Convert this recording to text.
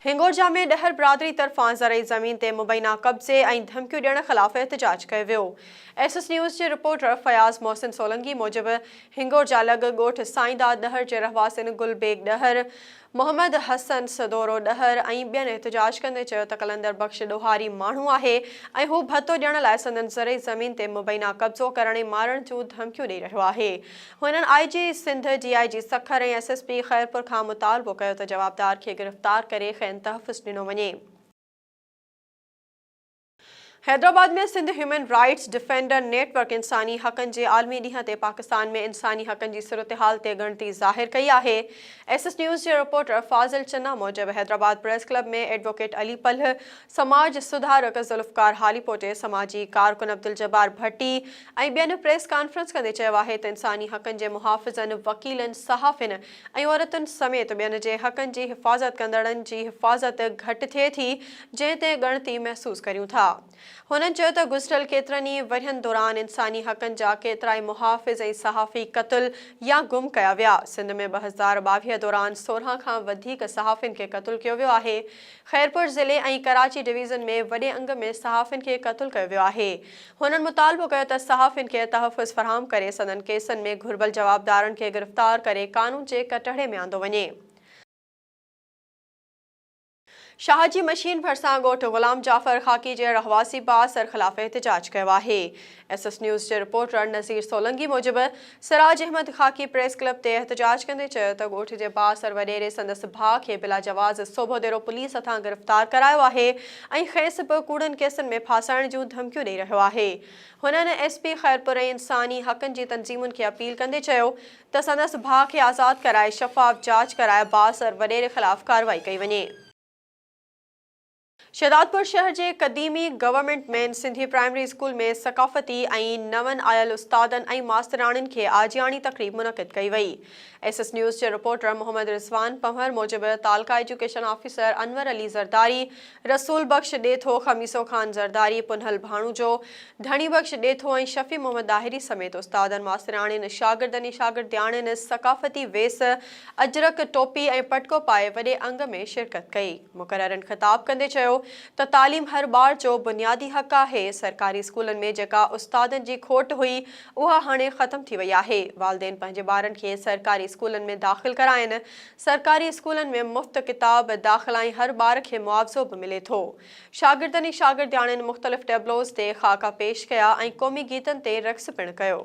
हिंगोरजा में डहर बिरादरी तरफ़ां ज़रई ज़मीन ते मुबैना कब्ज़े ऐं धमकियूं ॾियण ख़िलाफ़ एहतजाज कयो वियो। एसएस न्यूज़ जे रिपोर्टर फयाज़ मोहसिन सोलंकी मूजिबि हिंगोरजा लॻ ॻोठ साईंदा डहर जे रहवासियुनि गुलबेग डहर, मोहम्मद हसन सदोरो डहर ऐं ॿियनि एहतजाज कंदे चयो त कलंदर बख़्श ॾोहारी माण्हू आहे ऐं हू भतो ॾियण लाइ संदनि ज़रई ज़मीन ते मुबैना कब्ज़ो करण ऐं मारण जूं धमकियूं ॾेई रहियो आहे। हुननि आईजी सिंध, डीआईजी सखर ऐं एसएसपी ख़ैरपुर खां मुतालबो कयो त जवाबदार खे गिरफ़्तार करे तहफ़्फ़ुज़ ॾिनो वञे। हैदराबाद में Sindh human rights defender network इंसानी हक़नि जे आलमी ॾींहं ते पाकिस्तान में इंसानी हक़नि जी सूरत-हाल ते ॻणिती ज़ाहिर कई आहे। एसएस न्यूज़ जे रिपोर्टर फाज़िल चन्ना मूजिबि हैदराबाद प्रेस क्लब में एडवोकेट अली पलह, समाज सुधारक ज़ुल्फ़कार हालीपोटे, समाजी कारकुन अब्दुल जब्बार भट्टी ऐं ॿियनि प्रेस कॉन्फ्रेंस कंदे चयो आहे त इंसानी हक़नि जे मुहाफ़िज़नि, वकीलनि, सहाफ़िन ऐं औरतुनि समेत ॿियनि जे हक़नि जी हिफ़ाज़त कंदड़नि जी हिफ़ाज़त घटि थिए थी, जंहिं ते ॻणिती महसूस करियूं था। हुननि चयो त गुज़िरियल केतिरनि ई वरियनि दौरान इंसानी हक़नि जा केतिरा ई मुहाफ़िज़ ऐं सहाफ़ी क़त्ल या गुम कया विया। सिंध में 2022 दौरान 16 खां वधीक सहाफ़ियुनि खे क़त्ल कयो वियो आहे। ख़ैरपुर ज़िले ऐं कराची डिवीज़न में वॾे अंग में सहाफ़ियुनि खे क़त्ल कयो वियो आहे। हुननि मुतालबो कयो त सहाफ़ियुनि खे तहफ़्फ़ुज़ फ़राहम करे संदनि केसनि में घुर्बल जवाबदारनि खे गिरफ़्तार करे कानून जे कटहरे में आंदो वञे। शाहजी मशीन भरिसां ॻोठ ग़ुलाम जाफ़र ख़ाकी जे रहवासी बासर ख़िलाफ़ एहतजाज कयो आहे। एसएस न्यूज़ जे रिपोर्टर नज़ीर सोलंकी मूजिबि सिराज अहमद ख़ाकी प्रेस क्लब ते एहतजाज कंदे चयो त ॻोठ जे बासर वॾेरे संदसि भाउ खे बिला जवाज़ सोभोदेरो पुलिस हथां गिरफ़्तार करायो आहे ऐं खेसि बि कूड़नि केसनि में फासाइण जूं धमकियूं ॾेई रहियो आहे। हुननि एसपी ख़ैरपुर ऐं इंसानी हक़नि जी तंज़ीमुनि खे अपील कंदे चयो त संदसि भाउ खे आज़ादु कराए शफ़ाफ़ जाच कराए बासर वॾेरे ख़िलाफ़ कार्रवाई कई वञे। शहदादपुर शहर जे क़दीमी government main Sindhi primary school में सक़ाफ़ती ऐं नवनि आयल उस्तादनि ऐं मास्तराणियुनि खे आजियाणी तक़रीब मुनक़िद कई वई। एसएस न्यूज़ जे रिपोर्टर मोहम्मद रिज़वान पंवर मूजिबि तालका एजुकेशन ऑफिसर अनवर अली ज़रदारी, रसूल बख़्श ॾेथो, ख़मीसो ख़ान ज़रदारी, पुनहल भाणूजो, धणी बख़्श ॾेथो ऐं शफ़ी मोहम्मद दाहिरी समेत उस्तादनि, मास्तराणियुनि, शागिर्दनि, शागिर्दियाणियुनि सक़ाफ़ती वेस, अजरक, टोपी ऐं पटको पाए वॾे अंग में शिरकत कई। मुक़ररनि ख़िताब कंदे चयो त तालीम हर ॿार जो बुनियादी हक़ आहे। सरकारी स्कूलनि में जेका उस्तादनि जी खोट हुई उहा हाणे ख़त्म थी वई आहे। वालिदेन पंहिंजे ॿारनि खे सरकारी स्कूलनि में दाख़िल कराइनि। सरकारी स्कूलनि में मुफ़्त किताब, दाख़िला ऐं हर ॿार खे मुआवज़ो बि मिले थो। शागिर्दनि ऐं शागिर्दियाणियुनि मुख़्तलिफ़ टेबलोज़ ते ख़ाका पेश कया ऐं क़ौमी गीतनि ते रक़्स पिणु कयो।